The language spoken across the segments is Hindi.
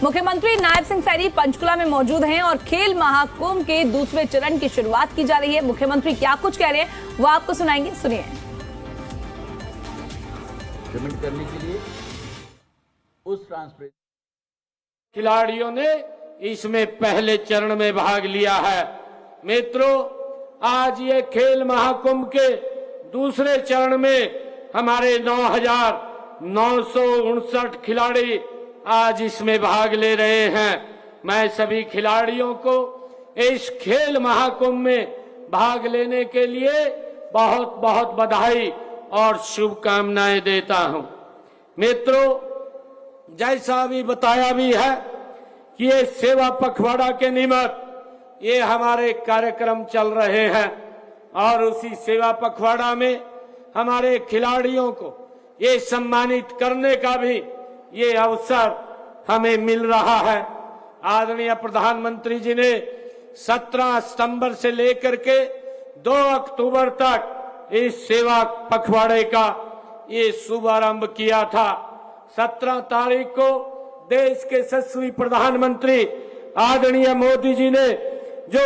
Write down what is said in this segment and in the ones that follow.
मुख्यमंत्री नायब सिंह सैनी पंचकुला में मौजूद हैं और खेल महाकुंभ के दूसरे चरण की शुरुआत की जा रही है। मुख्यमंत्री क्या कुछ कह रहे हैं वो आपको सुनाएंगे, सुनिए। पेमेंट करने के लिए उस ट्रांसपेरेंट खिलाड़ियों ने इसमें पहले चरण में भाग लिया है। मित्रों, आज ये खेल महाकुंभ के दूसरे चरण में हमारे 9,959 खिलाड़ी आज इसमें भाग ले रहे हैं। मैं सभी खिलाड़ियों को इस खेल महाकुंभ में भाग लेने के लिए बहुत बहुत बधाई और शुभकामनाएं देता हूं। मित्रों, जैसा अभी बताया भी है कि ये सेवा पखवाड़ा के निमित्त ये हमारे कार्यक्रम चल रहे हैं और उसी सेवा पखवाड़ा में हमारे खिलाड़ियों को ये सम्मानित करने का भी ये अवसर हमें मिल रहा है। आदरणीय प्रधानमंत्री जी ने 17 सितंबर से लेकर के 2 अक्टूबर तक इस सेवा पखवाड़े का ये शुभारंभ किया था। 17 तारीख को देश के यशस्वी प्रधानमंत्री आदरणीय मोदी जी ने जो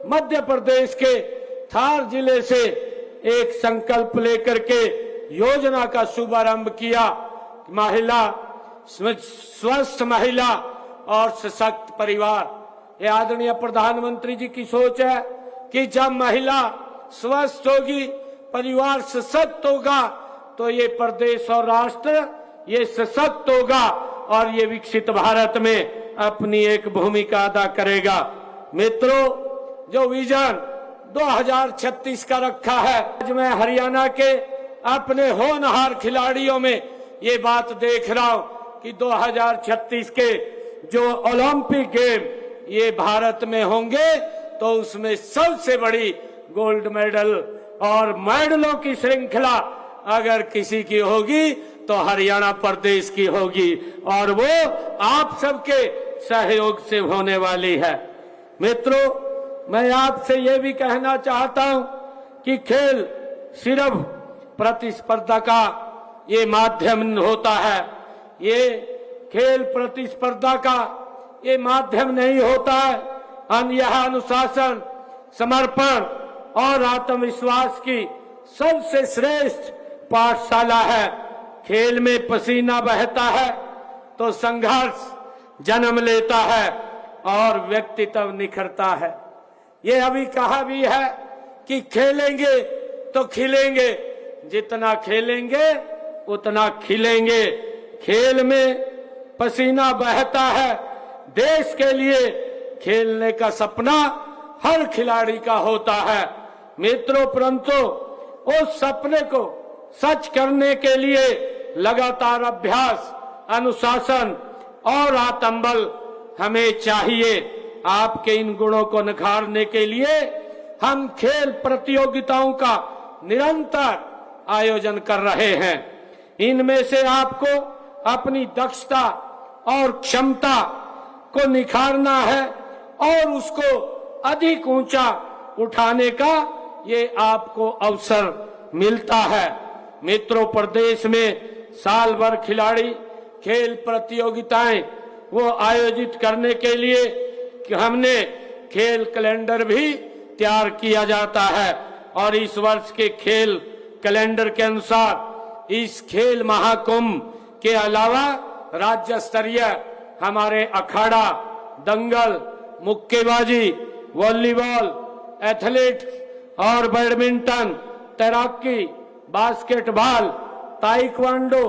मध्य प्रदेश के धार जिले से एक संकल्प लेकर के योजना का शुभारंभ किया। महिला, स्वस्थ महिला और सशक्त परिवार। ये आदरणीय प्रधानमंत्री जी की सोच है कि जब महिला स्वस्थ होगी, परिवार सशक्त होगा, तो ये प्रदेश और राष्ट्र ये सशक्त होगा और ये विकसित भारत में अपनी एक भूमिका अदा करेगा। मित्रों, जो विजन 2036 का रखा है, आज मैं हरियाणा के अपने होनहार खिलाड़ियों में ये बात देख रहा हूं कि 2036 के जो ओलंपिक गेम ये भारत में होंगे तो उसमें सबसे बड़ी गोल्ड मेडल और मेडलों की श्रृंखला अगर किसी की होगी तो हरियाणा प्रदेश की होगी और वो आप सबके सहयोग से होने वाली है। मित्रों, मैं आपसे ये भी कहना चाहता हूं कि खेल सिर्फ प्रतिस्पर्धा का ये माध्यम होता है। ये खेल प्रतिस्पर्धा का ये माध्यम नहीं होता है। यह अनुशासन, समर्पण और आत्मविश्वास की सबसे श्रेष्ठ पाठशाला है। खेल में पसीना बहता है तो संघर्ष जन्म लेता है और व्यक्तित्व निखरता है। ये अभी कहा भी है कि खेलेंगे तो खिलेंगे, जितना खेलेंगे उतना खिलेंगे। खेल में पसीना बहता है। देश के लिए खेलने का सपना हर खिलाड़ी का होता है। मित्रों, परंतु उस सपने को सच करने के लिए लगातार अभ्यास, अनुशासन और आत्मबल हमें चाहिए। आपके इन गुणों को निखारने के लिए हम खेल प्रतियोगिताओं का निरंतर आयोजन कर रहे हैं। इनमें से आपको अपनी दक्षता और क्षमता को निखारना है और उसको अधिक ऊंचा उठाने का ये आपको अवसर मिलता है। मित्रों, प्रदेश में साल भर खिलाड़ी खेल प्रतियोगिताएं वो आयोजित करने के लिए कि हमने खेल कैलेंडर भी तैयार किया जाता है और इस वर्ष के खेल कैलेंडर के अनुसार इस खेल महाकुंभ के अलावा राज्य स्तरीय हमारे अखाड़ा, दंगल, मुक्केबाजी, वॉलीबॉल, एथलेटिक्स और बैडमिंटन, तैराकी, बास्केटबॉल, ताइक्वांडो,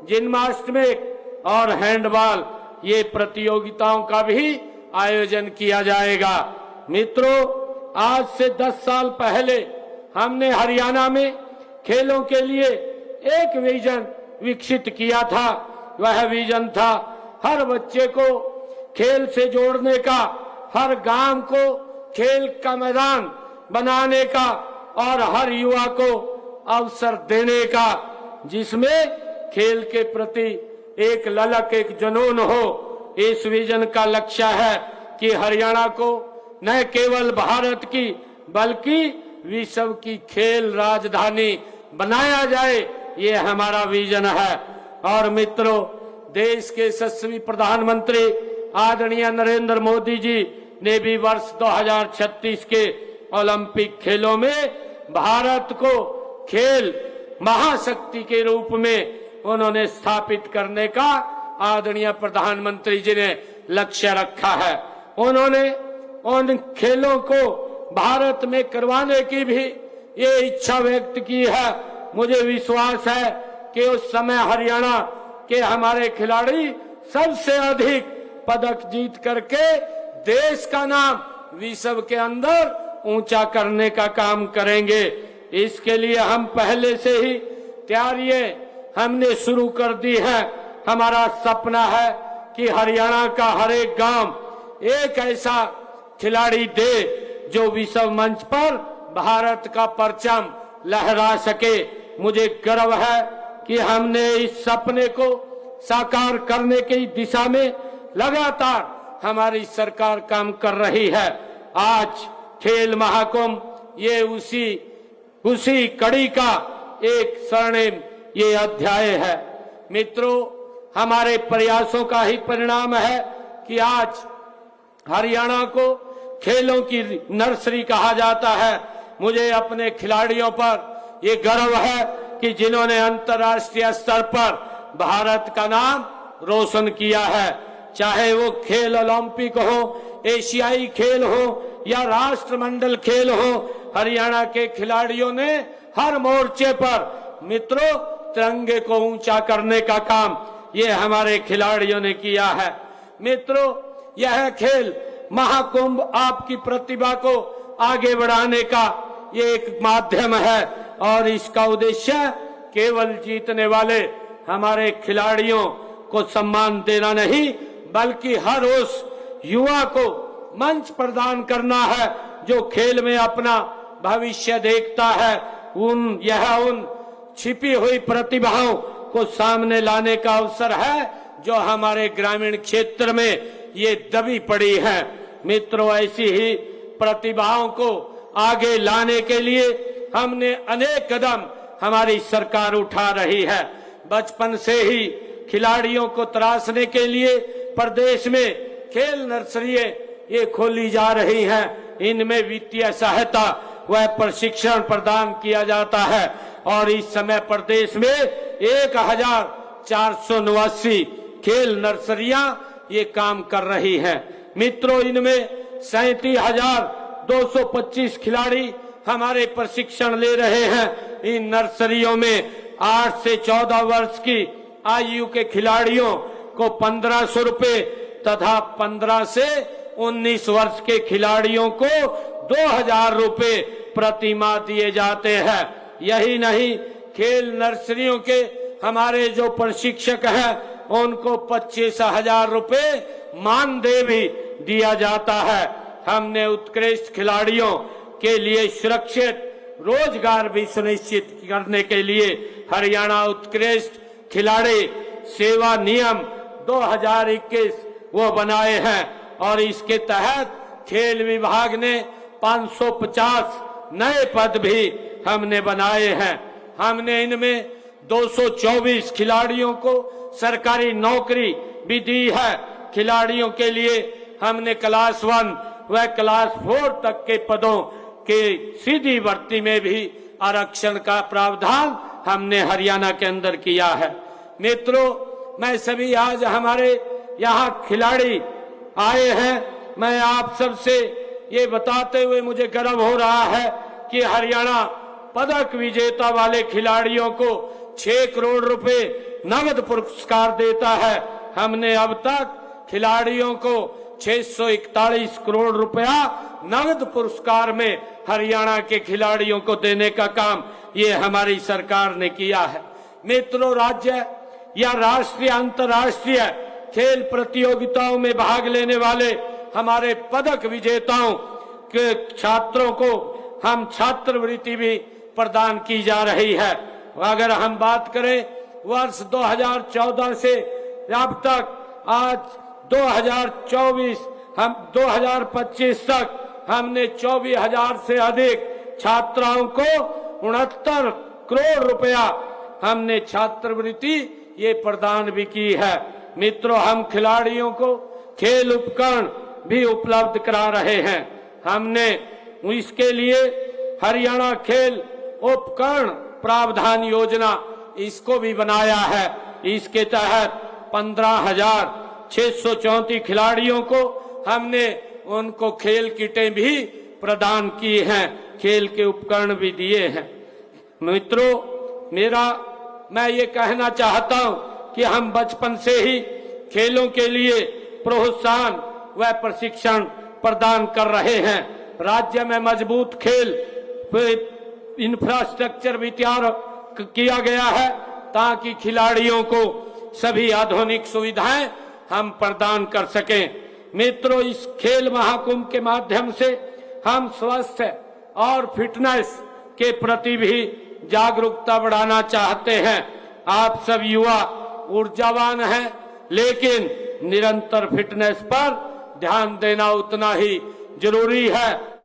जिम्नास्टिक और हैंडबॉल ये प्रतियोगिताओं का भी आयोजन किया जाएगा। मित्रों, आज से 10 साल पहले हमने हरियाणा में खेलों के लिए एक विजन विकसित किया था। वह विजन था हर बच्चे को खेल से जोड़ने का, हर गांव को खेल का मैदान बनाने का और हर युवा को अवसर देने का, जिसमें खेल के प्रति एक ललक, एक जुनून हो। इस विजन का लक्ष्य है कि हरियाणा को न केवल भारत की बल्कि विश्व की खेल राजधानी बनाया जाए, ये हमारा विजन है। और मित्रों, देश के यशस्वी प्रधानमंत्री आदरणीय नरेंद्र मोदी जी ने भी वर्ष 2036 के ओलंपिक खेलों में भारत को खेल महाशक्ति के रूप में उन्होंने स्थापित करने का आदरणीय प्रधानमंत्री जी ने लक्ष्य रखा है। उन्होंने उन खेलों को भारत में करवाने की भी ये इच्छा व्यक्त की है। मुझे विश्वास है कि उस समय हरियाणा के हमारे खिलाड़ी सबसे अधिक पदक जीत करके देश का नाम विश्व के अंदर ऊंचा करने का काम करेंगे। इसके लिए हम पहले से ही तैयारियां हमने शुरू कर दी है। हमारा सपना है कि हरियाणा का हर एक गांव एक ऐसा खिलाड़ी दे जो विश्व मंच पर भारत का परचम लहरा सके। मुझे गर्व है कि हमने इस सपने को साकार करने की दिशा में लगातार हमारी सरकार काम कर रही है। आज खेल महाकुंभ ये उसी कड़ी का एक स्वर्णिम ये अध्याय है। मित्रों, हमारे प्रयासों का ही परिणाम है कि आज हरियाणा को खेलों की नर्सरी कहा जाता है। मुझे अपने खिलाड़ियों पर ये गर्व है कि जिन्होंने अंतर्राष्ट्रीय स्तर पर भारत का नाम रोशन किया है। चाहे वो खेल ओलंपिक हो, एशियाई खेल हो या राष्ट्रमंडल खेल हो, हरियाणा के खिलाड़ियों ने हर मोर्चे पर मित्रों तिरंगे को ऊंचा करने का काम ये हमारे खिलाड़ियों ने किया है। मित्रों, यह खेल महाकुंभ आपकी प्रतिभा को आगे बढ़ाने का ये एक माध्यम है और इसका उद्देश्य केवल जीतने वाले हमारे खिलाड़ियों को सम्मान देना नहीं, बल्कि हर उस युवा को मंच प्रदान करना है जो खेल में अपना भविष्य देखता है। उन छिपी हुई प्रतिभाओं को सामने लाने का अवसर है जो हमारे ग्रामीण क्षेत्र में ये दबी पड़ी है। मित्रों, ऐसी ही प्रतिभाओं को आगे लाने के लिए हमने अनेक कदम हमारी सरकार उठा रही है। बचपन से ही खिलाड़ियों को तराशने के लिए प्रदेश में खेल नर्सरियां ये खोली जा रही हैं। इनमें वित्तीय सहायता व प्रशिक्षण प्रदान किया जाता है और इस समय प्रदेश में 1489 खेल नर्सरियां ये काम कर रही हैं। मित्रों, इनमें 37,225 खिलाड़ी हमारे प्रशिक्षण ले रहे हैं। इन नर्सरियों में 8 से 14 वर्ष की आयु के खिलाड़ियों को 1500 रुपए तथा 15 से 19 वर्ष के खिलाड़ियों को 2000 रुपए प्रति माह दिए जाते हैं। यही नहीं, खेल नर्सरियों के हमारे जो प्रशिक्षक हैं उनको 25,000 रुपए मानदेय भी दिया जाता है। हमने उत्कृष्ट खिलाड़ियों के लिए सुरक्षित रोजगार भी सुनिश्चित करने के लिए हरियाणा उत्कृष्ट खिलाड़ी सेवा नियम 2021 वो बनाए हैं और इसके तहत खेल विभाग ने 550 नए पद भी हमने बनाए हैं। हमने इनमें 224 खिलाड़ियों को सरकारी नौकरी भी दी है। खिलाड़ियों के लिए हमने क्लास 1 व क्लास 4 तक के पदों के सीधी भर्ती में भी आरक्षण का प्रावधान हमने हरियाणा के अंदर किया है। मित्रों, मैं सभी आज हमारे यहाँ खिलाड़ी आए हैं, मैं आप सबसे ये बताते हुए मुझे गर्व हो रहा है कि हरियाणा पदक विजेता वाले खिलाड़ियों को 6 करोड़ रुपए नगद पुरस्कार देता है। हमने अब तक खिलाड़ियों को 641 करोड़ रुपया नगद पुरस्कार में हरियाणा के खिलाड़ियों को देने का काम ये हमारी सरकार ने किया है। मित्रों, राज्य या राष्ट्रीय अंतर्राष्ट्रीय खेल प्रतियोगिताओं में भाग लेने वाले हमारे पदक विजेताओं के छात्रों को हम छात्रवृत्ति भी प्रदान की जा रही है। अगर हम बात करें वर्ष 2014 से अब तक आज 2025 तक हमने 24,000 से अधिक छात्राओं को 69 करोड़ रुपया हमने छात्रवृत्ति ये प्रदान भी की है। मित्रों, हम खिलाड़ियों को खेल उपकरण भी उपलब्ध करा रहे हैं। हमने इसके लिए हरियाणा खेल उपकरण प्रावधान योजना इसको भी बनाया है। इसके तहत 15,634 खिलाड़ियों को हमने उनको खेल किटें भी प्रदान की हैं, खेल के उपकरण भी दिए हैं। मित्रों, मैं ये कहना चाहता हूं कि हम बचपन से ही खेलों के लिए प्रोत्साहन व प्रशिक्षण प्रदान कर रहे हैं। राज्य में मजबूत खेल इंफ्रास्ट्रक्चर भी तैयार किया गया है ताकि खिलाड़ियों को सभी आधुनिक सुविधाएं हम प्रदान कर सकें। मित्रों, इस खेल महाकुंभ के माध्यम से हम स्वास्थ्य और फिटनेस के प्रति भी जागरूकता बढ़ाना चाहते हैं। आप सब युवा ऊर्जावान हैं, लेकिन निरंतर फिटनेस पर ध्यान देना उतना ही जरूरी है।